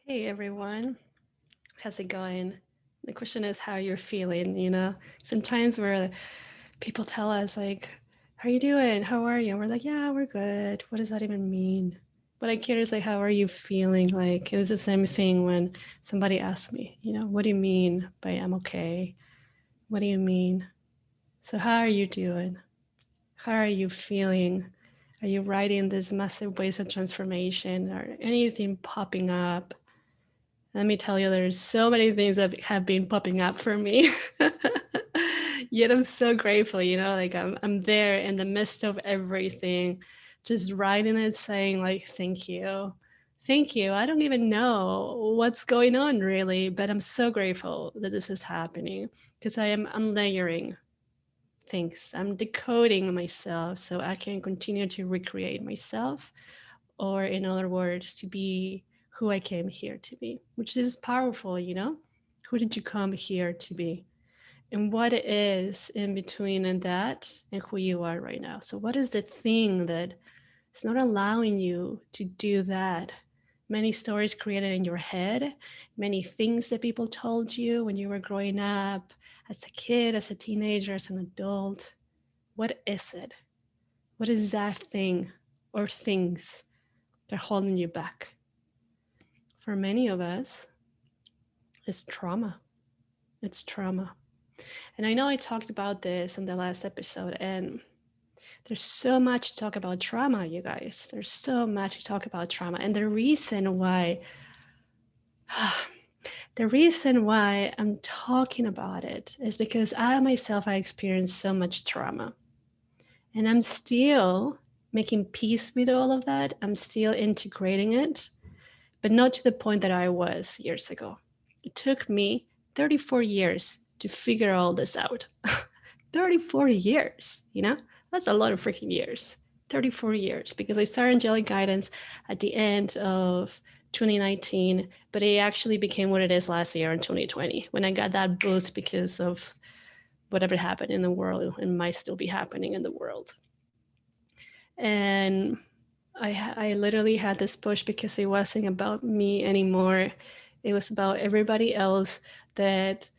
Hey everyone, how's it going? The question is how you're feeling, Sometimes where people tell us like, how are you doing? How are you? And we're like, yeah, we're good. What does that even mean? But I'm curious, like, how are you feeling? Like, it's the same thing when somebody asks me, what do you mean by I'm okay? What do you mean? So how are you doing? How are you feeling? Are you riding this massive waves of transformation or anything popping up? Let me tell you, there's so many things that have been popping up for me. Yet I'm so grateful, like I'm there in the midst of everything, just writing it, saying like, thank you. Thank you. I don't even know what's going on really, but I'm so grateful that this is happening because I am unlayering things. I'm decoding myself so I can continue to recreate myself, or in other words, to be who I came here to be, which is powerful, Who did you come here to be? And what it is in between and that and who you are right now. So, what is the thing that is not allowing you to do that? Many stories created in your head, many things that people told you when you were growing up, as a kid, as a teenager, as an adult. What is it? What is that thing or things that are holding you back? For many of us, it's trauma. It's trauma. And I know I talked about this in the last episode, and there's so much to talk about trauma, you guys. There's so much to talk about trauma. And the reason why I'm talking about it is because I myself, I experienced so much trauma. And I'm still making peace with all of that. I'm still integrating it, but not to the point that I was years ago. It took me 34 years to figure all this out. 34 years, That's a lot of freaking years. 34 years, because I started angelic guidance at the end of 2019, but it actually became what it is last year in 2020 when I got that boost because of whatever happened in the world and might still be happening in the world. And I literally had this push because it wasn't about me anymore. It was about everybody else that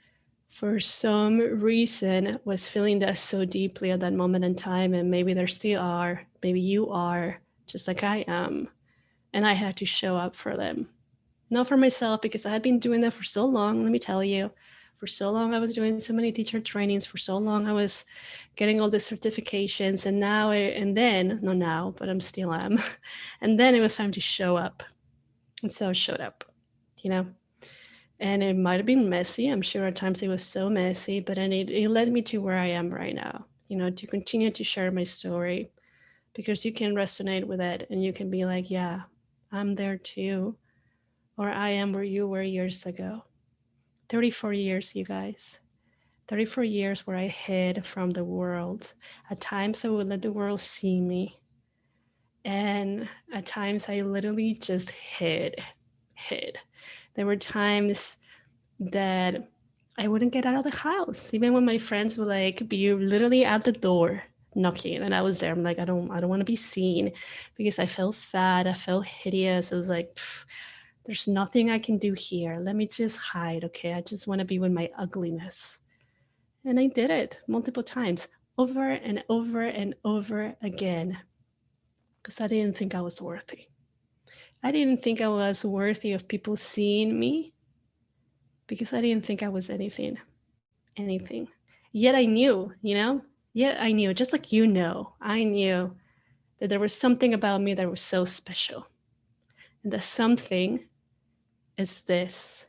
for some reason was feeling that so deeply at that moment in time. And maybe there still are, maybe you are, just like I am. And I had to show up for them. Not for myself, because I had been doing that for so long, let me tell you. For so long, I was doing so many teacher trainings. For so long, I was getting all these certifications. And now, not now, but I'm still am. And then it was time to show up. And so I showed up, you know? And it might have been messy. I'm sure at times it was so messy, but then it led me to where I am right now, to continue to share my story, because you can resonate with it and you can be like, yeah, I'm there too. Or I am where you were years ago. 34 years, you guys. 34 years where I hid from the world. At times I would let the world see me. And at times I literally just hid. There were times that I wouldn't get out of the house, even when my friends would like be literally at the door knocking, and I was there. I'm like, I don't want to be seen, because I felt fat, I felt hideous. I was like, there's nothing I can do here. Let me just hide, okay? I just want to be with my ugliness. And I did it multiple times, over and over and over again, because I didn't think I was worthy. I didn't think I was worthy of people seeing me, because I didn't think I was anything. Yet I knew, Yet I knew, just like I knew that there was something about me that was so special. And that something is this,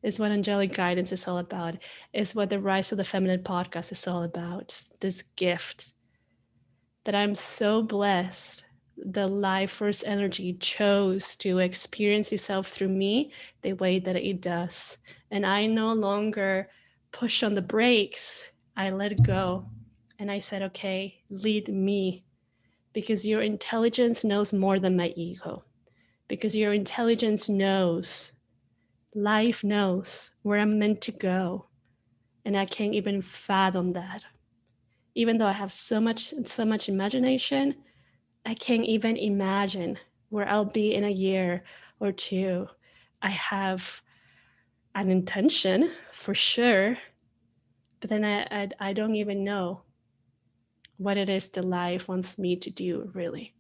is what angelic guidance is all about, is what the Rise of the Feminine podcast is all about. This gift that I'm so blessed the life force energy chose to experience itself through me the way that it does. And I no longer push on the brakes. I let go. And I said, okay, lead me. Because your intelligence knows more than my ego. Because your intelligence knows, life knows where I'm meant to go. And I can't even fathom that. Even though I have so much imagination, I can't even imagine where I'll be in a year or two. I have an intention for sure, but then I don't even know what it is the life wants me to do, really.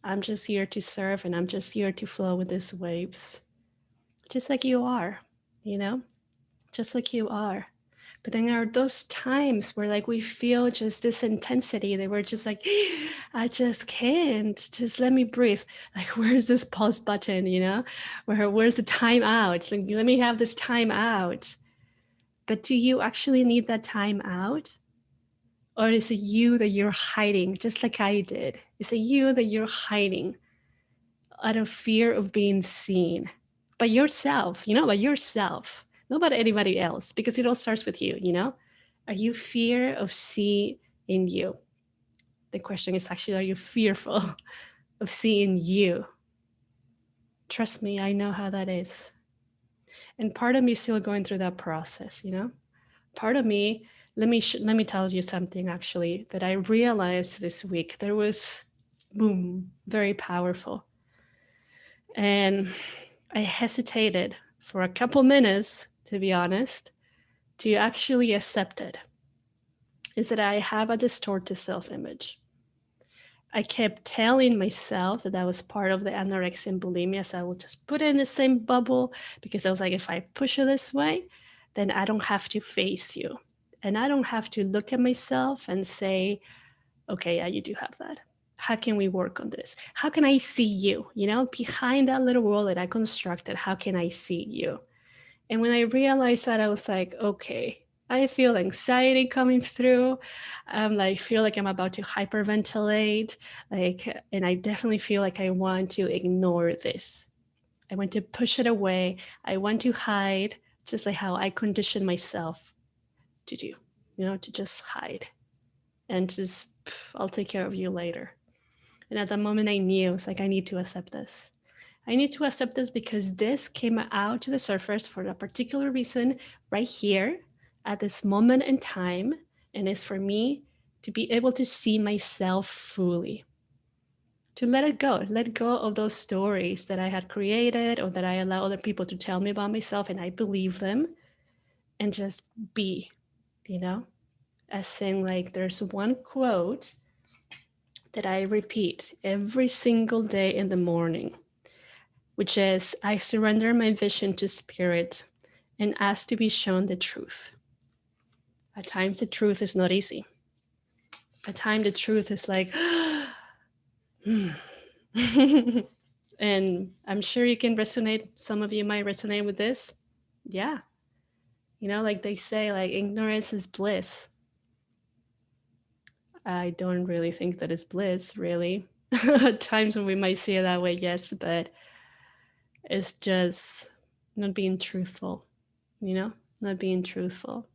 I'm just here to serve and I'm just here to flow with these waves, just like you are, you know, just like you are. But then there are those times where like we feel just this intensity that we're just like, I just can't. Just let me breathe. Like, where's this pause button, you know? Where's the time out? Like, let me have this time out. But do you actually need that time out? Or is it you that you're hiding, just like I did? Is it you that you're hiding out of fear of being seen by yourself, by yourself, not by anybody else, because it all starts with you, Are you fear of seeing you? The question is actually, are you fearful of seeing you? Trust me, I know how that is. And part of me is still going through that process, Part of me, let me tell you something actually that I realized this week. There was, boom, very powerful. And I hesitated for a couple minutes, to be honest, to actually accept it. Is that I have a distorted self image. I kept telling myself that was part of the anorexia and bulimia, so I will just put it in the same bubble because I was like, if I push it this way, then I don't have to face you. And I don't have to look at myself and say, okay, yeah, you do have that. How can we work on this? How can I see you? Behind that little world that I constructed, how can I see you? And when I realized that, I was like, okay, I feel anxiety coming through. Feel like I'm about to hyperventilate. And I definitely feel like I want to ignore this. I want to push it away. I want to hide, just like how I conditioned myself to do, to just hide and just, I'll take care of you later. And at that moment, I knew it's like, I need to accept this. I need to accept this because this came out to the surface for a particular reason right here at this moment in time. And it's for me to be able to see myself fully, to let go of those stories that I had created or that I allow other people to tell me about myself and I believe them, and just be, you know, as saying, like, there's one quote that I repeat every single day in the morning, which is, I surrender my vision to spirit and ask to be shown the truth. At times, the truth is not easy. At times, the truth is like, and I'm sure you can resonate. Some of you might resonate with this. Yeah. Like they say, like, ignorance is bliss. I don't really think that it's bliss, really. At times when we might see it that way, yes, but it's just not being truthful, not being truthful.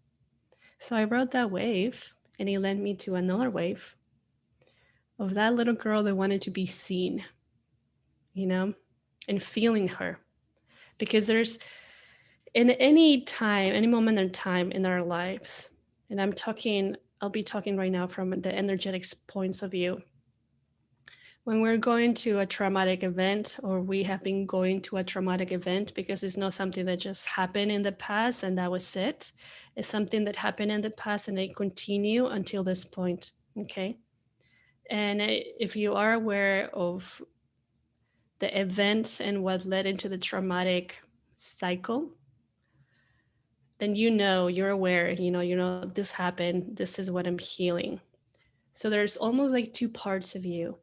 So I wrote that wave, and it led me to another wave of that little girl that wanted to be seen, and feeling her. Because there's, in any time, any moment in time in our lives, and I'll be talking right now from the energetics points of view. When we're going to a traumatic event, or we have been going to a traumatic event, because it's not something that just happened in the past and that was it. It's something that happened in the past and it continue until this point. Okay. And if you are aware of the events and what led into the traumatic cycle, then you're aware, this happened, this is what I'm healing. So there's almost like two parts of you.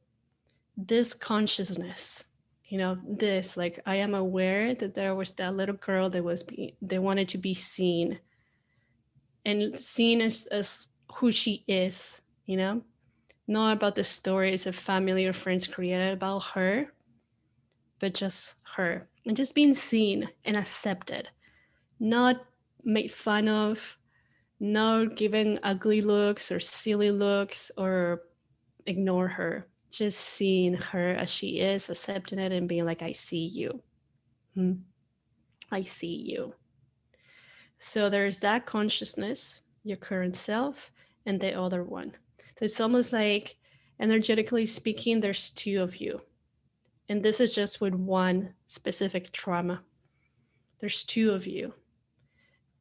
This consciousness, this, like, I am aware that there was that little girl they wanted to be seen, and seen as who she is, not about the stories of family or friends created about her, but just her, and just being seen and accepted, not made fun of, not given ugly looks or silly looks or ignore her. Just seeing her as she is, accepting it, and being like, I see you. I see you. So there's that consciousness, your current self, and the other one. So it's almost like, energetically speaking, there's two of you. And this is just with one specific trauma. There's two of you.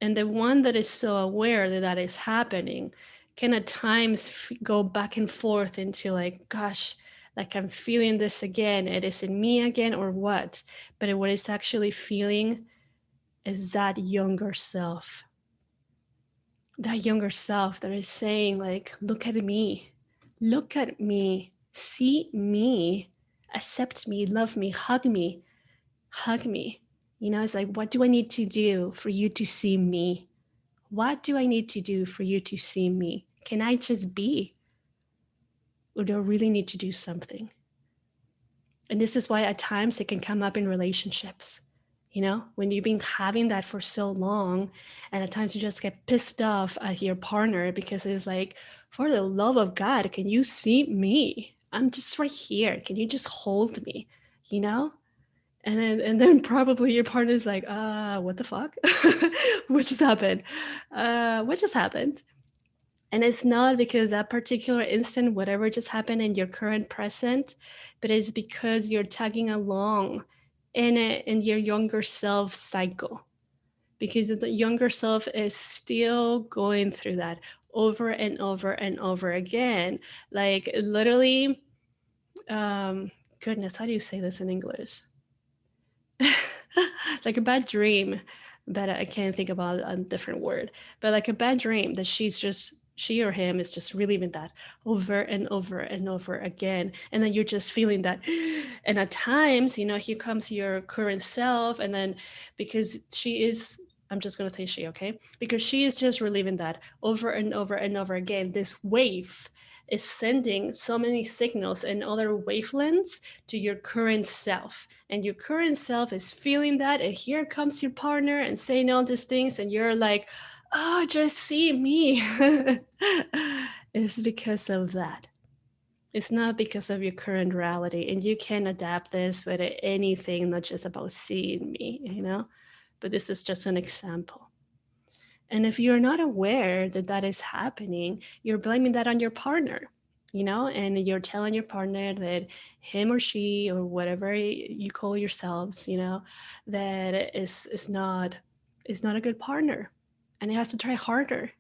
And the one that is so aware that that is happening can at times go back and forth into like, gosh, like I'm feeling this again. It is in me again or what? But what it's actually feeling is that younger self. That younger self that is saying like, look at me. Look at me. See me. Accept me. Love me. Hug me. Hug me. You know, it's like, what do I need to do for you to see me? What do I need to do for you to see me? Can I just be? Or do I really need to do something? And this is why at times it can come up in relationships. You know, when you've been having that for so long, and at times you just get pissed off at your partner because it's like, for the love of God, can you see me? I'm just right here. Can you just hold me? You know? And then probably your partner's like, what the fuck? What just happened? What just happened? And it's not because that particular instant, whatever just happened in your current present, but it's because you're tagging along in it in your younger self cycle. Because the younger self is still going through that over and over and over again. Like literally, goodness, how do you say this in English? Like a bad dream, but I can't think about a different word. But like a bad dream that she or him is just reliving that over and over and over again. And then you're just feeling that. And at times, you know, here comes your current self. And then because she is, I'm just going to say she, okay? Because she is just reliving that over and over and over again. This wave is sending so many signals and other wavelengths to your current self, and your current self is feeling that, and here comes your partner and saying all these things, and you're like, oh, just see me. It's because of that. It's not because of your current reality, and you can adapt this with anything, not just about seeing me, you know. But this is just an example. And if you're not aware that that is happening, you're blaming that on your partner, you know, and you're telling your partner that him or she or whatever you call yourselves, you know, that is not a good partner, and it has to try harder.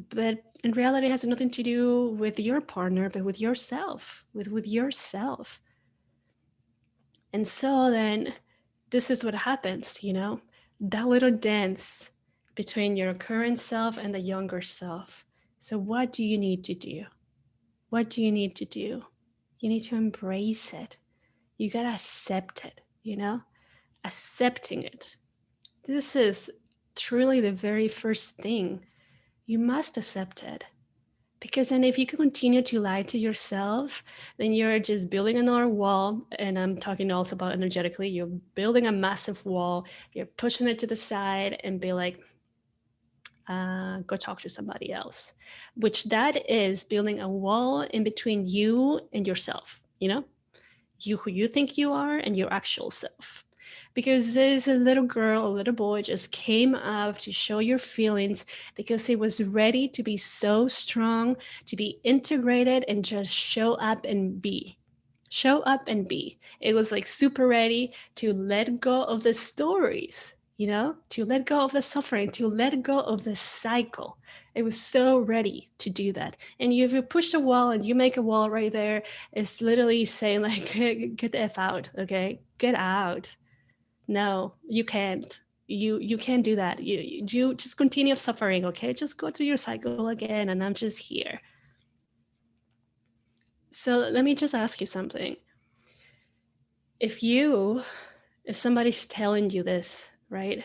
But in reality, it has nothing to do with your partner, but with yourself, with yourself. And so then this is what happens, you know, that little dance between your current self and the younger self. So, what do you need to do? What do you need to do? You need to embrace it. You gotta accept it, you know? Accepting it. This is truly the very first thing. You must accept it. Because then if you continue to lie to yourself, then you're just building another wall. And I'm talking also about energetically. You're building a massive wall. You're pushing it to the side and be like, go talk to somebody else. Which that is building a wall in between you and yourself, you know? You who you think you are and your actual self. Because there's a little girl, a little boy just came up to show your feelings because he was ready to be so strong, to be integrated and just show up and be. Show up and be. It was like super ready to let go of the stories, you know, to let go of the suffering, to let go of the cycle. It was so ready to do that. And if you push a wall and you make a wall right there, it's literally saying like, get the F out, okay? Get out. No, you can't. You can't do that. You just continue suffering, okay? Just go through your cycle again, and I'm just here. So let me just ask you something. If somebody's telling you this, right?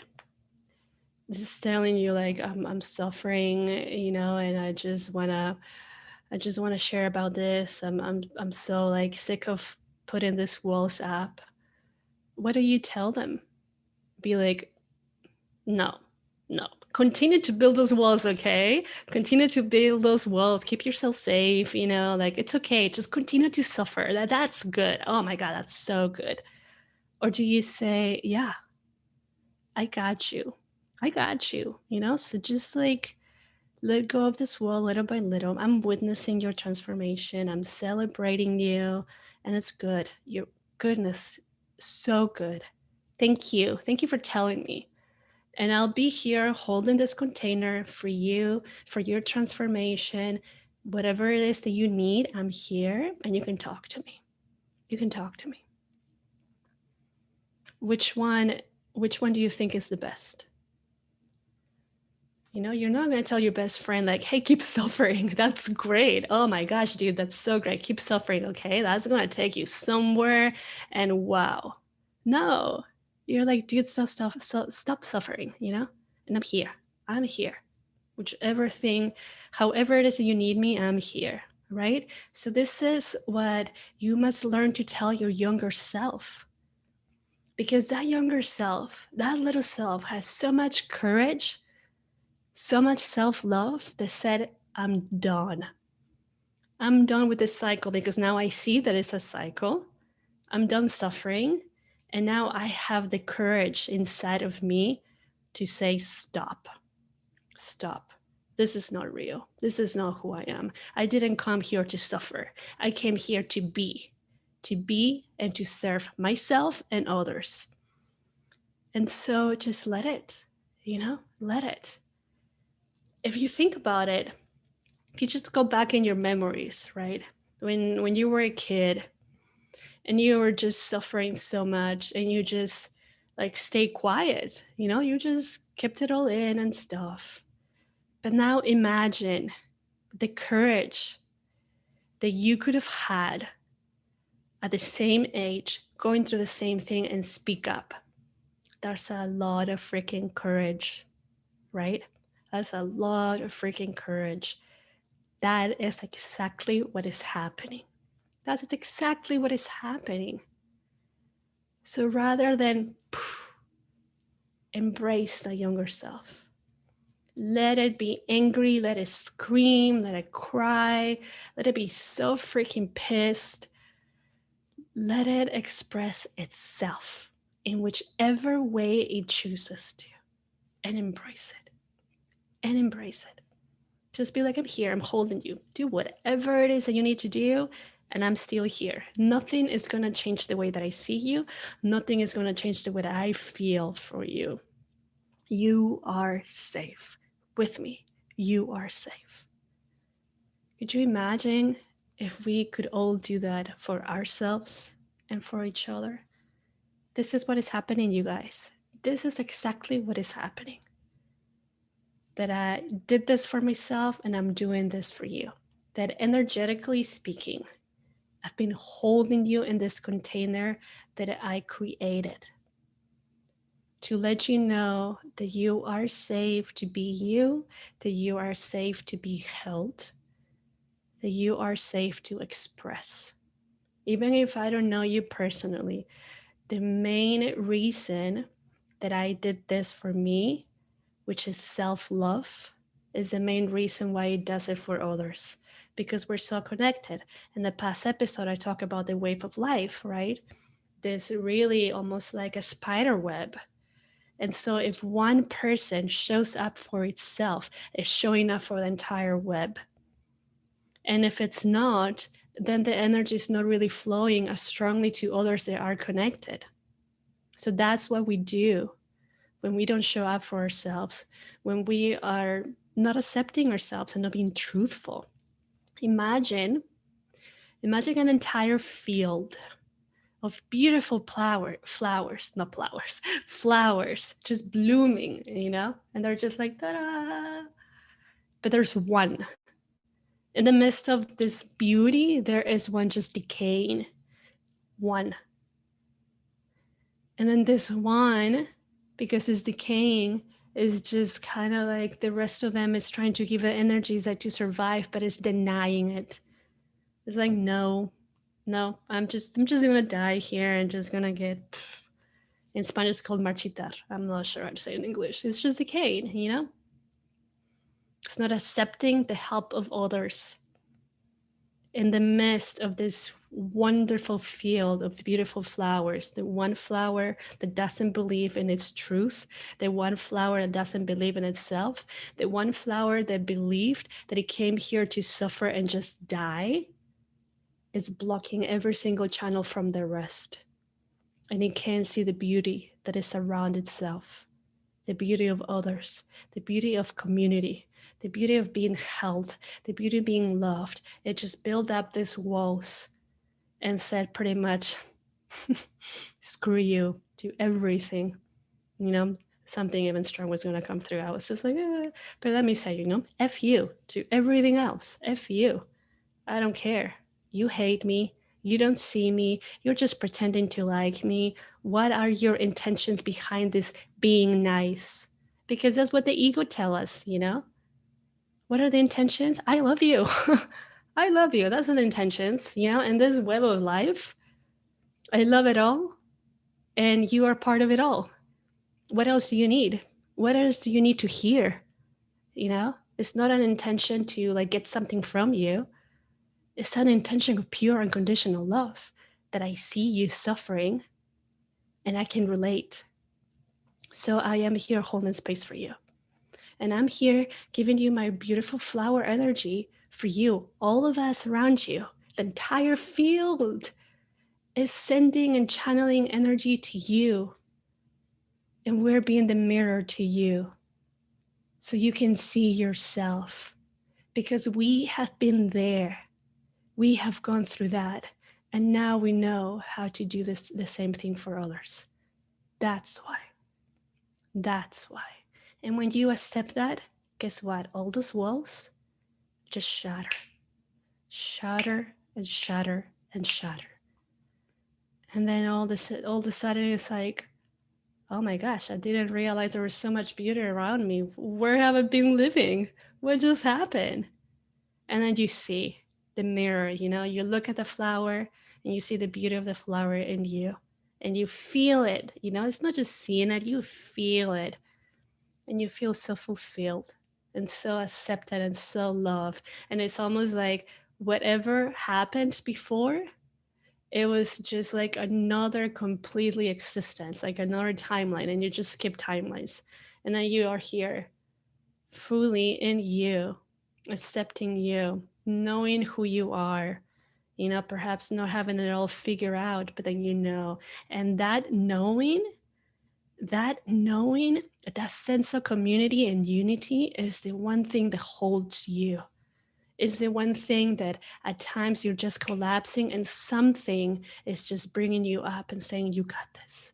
This is telling you like I'm suffering, you know, and I just wanna share about this. I'm so like sick of putting this walls up. What do you tell them? Be like, no, no. Continue to build those walls, okay? Continue to build those walls. Keep yourself safe, you know, like it's okay. Just continue to suffer. That's good. Oh my God, that's so good. Or do you say, yeah, I got you. I got you, you know? So just like let go of this wall little by little. I'm witnessing your transformation. I'm celebrating you, and it's good. Your goodness, so good. Thank you. Thank you for telling me. And I'll be here holding this container for you, for your transformation. Whatever it is that you need, I'm here and you can talk to me. You can talk to me. Which one which one do you think is the best? You know, you're not going to tell your best friend, like, hey, keep suffering. That's great. Oh my gosh, dude, that's so great. Keep suffering, okay? That's going to take you somewhere. And wow. No, you're like, dude, stop suffering, you know? And I'm here. I'm here. Whichever thing, however it is that you need me, I'm here, right? So, this is what you must learn to tell your younger self. Because that younger self, that little self, has so much courage, so much self love that said, I'm done. I'm done with this cycle because now I see that it's a cycle. I'm done suffering. And now I have the courage inside of me to say, stop, stop. This is not real. This is not who I am. I didn't come here to suffer. I came here to be and to serve myself and others. And so just let it, let it. If you think about it, if you just go back in your memories, right? When you were a kid and you were just suffering so much and you just like stay quiet, you just kept it all in and stuff. But now imagine the courage that you could have had at the same age, going through the same thing and speak up. That's a lot of freaking courage, right? That's a lot of freaking courage. That is exactly what is happening. That's exactly what is happening. So rather than embrace the younger self, let it be angry, let it scream, let it cry, let it be so freaking pissed. Let it express itself in whichever way it chooses to, and embrace it. And embrace it. Just be like, I'm here, I'm holding you. Do whatever it is that you need to do, and I'm still here. Nothing is going to change the way that I see you. Nothing is going to change the way that I feel for you. You are safe with me. You are safe. Could you imagine if we could all do that for ourselves and for each other? This is what is happening, you guys. This is exactly what is happening. That I did this for myself and I'm doing this for you. That energetically speaking, I've been holding you in this container that I created to let you know that you are safe to be you, that you are safe to be held, that you are safe to express. Even if I don't know you personally, the main reason that I did this for me, which is self-love, is the main reason why it does it for others, because we're so connected. In the past episode, I talked about the wave of life, right? This really almost like a spider web. And so if one person shows up for itself, it's showing up for the entire web. And if it's not, then the energy is not really flowing as strongly to others that are connected. So that's what we do when we don't show up for ourselves, when we are not accepting ourselves and not being truthful. Imagine an entire field of beautiful flowers just blooming, and they're just like, ta-da. But there's one. In the midst of this beauty, there is one just decaying. One. And then this one, because it's decaying, is just kind of like the rest of them is trying to give it energies like to survive, but it's denying it. It's like, no, I'm just gonna die here and just gonna get, in Spanish it's called marchitar. I'm not sure how to say it in English. It's just decaying, It's not accepting the help of others. In the midst of this wonderful field of beautiful flowers, the one flower that doesn't believe in its truth, the one flower that doesn't believe in itself, the one flower that believed that it came here to suffer and just die, is blocking every single channel from the rest. and it can see the beauty that is around itself, the beauty of others, the beauty of community, the beauty of being held, the beauty of being loved. It just built up these walls and said pretty much, screw you to everything. You know, something even strong was going to come through. I was just like, but let me say, F you to everything else. F you. I don't care. You hate me. You don't see me. You're just pretending to like me. What are your intentions behind this being nice? Because that's what the ego tell us. What are the intentions? I love you. I love you. That's the intentions. In this web of life, I love it all. And you are part of it all. What else do you need? What else do you need to hear? It's not an intention to like get something from you. It's an intention of pure unconditional love that I see you suffering and I can relate. So I am here holding space for you. And I'm here giving you my beautiful flower energy for you, all of us around you. The entire field is sending and channeling energy to you. And we're being the mirror to you so you can see yourself. Because we have been there. We have gone through that. And now we know how to do the same thing for others. That's why. That's why. And when you accept that, guess what? All those walls just shatter. Shatter and shatter and shatter. And then all of a sudden it's like, oh my gosh, I didn't realize there was so much beauty around me. Where have I been living? What just happened? And then you see the mirror, you look at the flower and you see the beauty of the flower in you and you feel it. It's not just seeing it, you feel it. And you feel so fulfilled and so accepted and so loved. And it's almost like whatever happened before, it was just like another completely existence, like another timeline, and you just skip timelines. And then you are here fully in you, accepting you, knowing who you are, perhaps not having it all figured out, but then And that knowing, that sense of community and unity is the one thing that holds you. Is the one thing that at times you're just collapsing and something is just bringing you up and saying, you got this.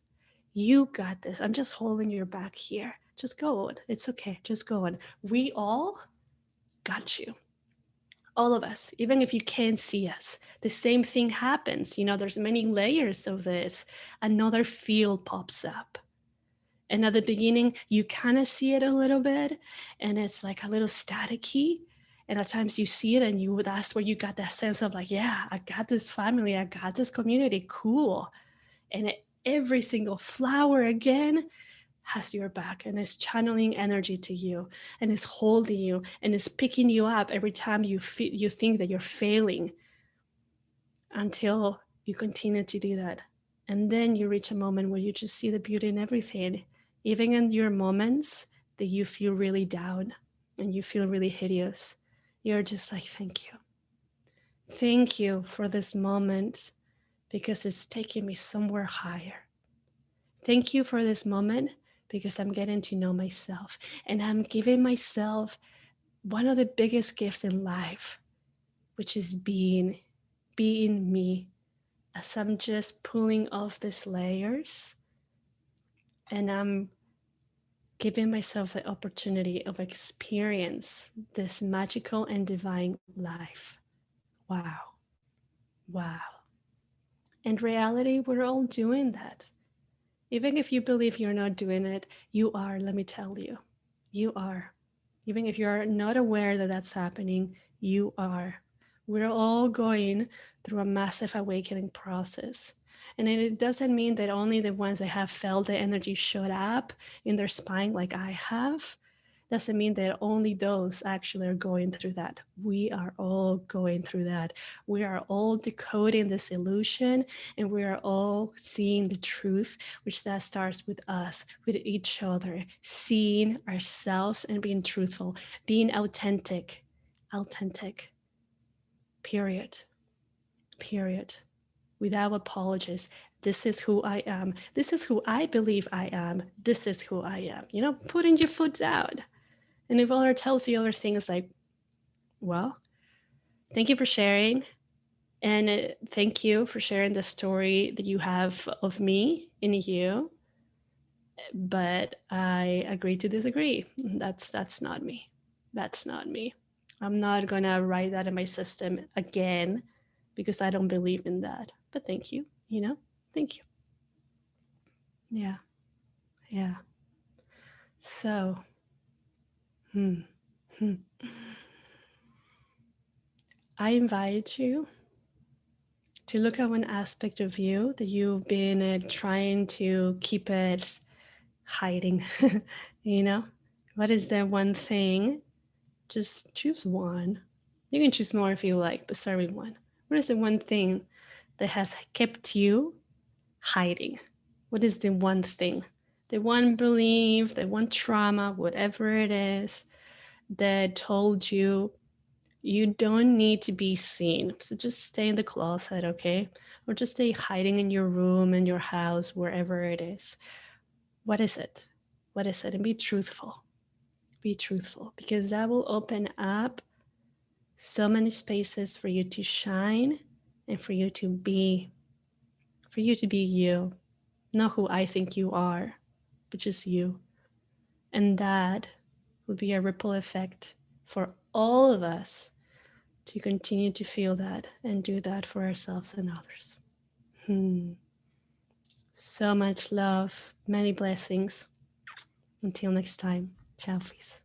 You got this. I'm just holding your back here. Just go on. It's okay. Just go on. We all got you. All of us, even if you can't see us, the same thing happens. There's many layers of this. Another field pops up. And at the beginning, you kind of see it a little bit, and it's like a little staticky. And at times you see it, and that's where you got that sense of like, yeah, I got this family, I got this community, cool. And every single flower again has your back and is channeling energy to you and is holding you and is picking you up every time you think that you're failing, until you continue to do that. And then you reach a moment where you just see the beauty in everything, even in your moments that you feel really down and you feel really hideous. You're just like, thank you. Thank you for this moment because it's taking me somewhere higher. Thank you for this moment because I'm getting to know myself and I'm giving myself one of the biggest gifts in life, which is being me, as I'm just pulling off these layers and I'm giving myself the opportunity of experience this magical and divine life. Wow. Wow. In reality, we're all doing that. Even if you believe you're not doing it, you are, let me tell you. You are. Even if you're not aware that that's happening, you are. We're all going through a massive awakening process. And it doesn't mean that only the ones that have felt the energy showed up in their spine like I have. Doesn't mean that only those actually are going through that. We are all going through that. We are all decoding this illusion and we are all seeing the truth, which that starts with us, with each other, seeing ourselves and being truthful, being authentic, period, without apologies, This is who I am. This is who I believe I am. This is who I am. You know, putting your foot down. And if other tells you other things like, well, thank you for sharing. And thank you for sharing the story that you have of me in you. But I agree to disagree. That's not me. That's not me. I'm not gonna write that in my system again because I don't believe in that. But thank you, you know? Thank you. Yeah. Yeah. So, hmm. Hmm. I invite you to look at one aspect of you that you've been trying to keep it hiding. You know, what is the one thing? Just choose one. You can choose more if you like, but start with one. What is the one thing that has kept you hiding? What is the one thing? The one belief, the one trauma, whatever it is, that told you you don't need to be seen. So just stay in the closet, okay? Or just stay hiding in your room, in your house, wherever it is. What is it? What is it? And be truthful. Be truthful because that will open up so many spaces for you to shine and for you to be you, not who I think you are, but just you. And that would be a ripple effect for all of us to continue to feel that and do that for ourselves and others. Hmm. So much love, many blessings. Until next time, ciao, peace.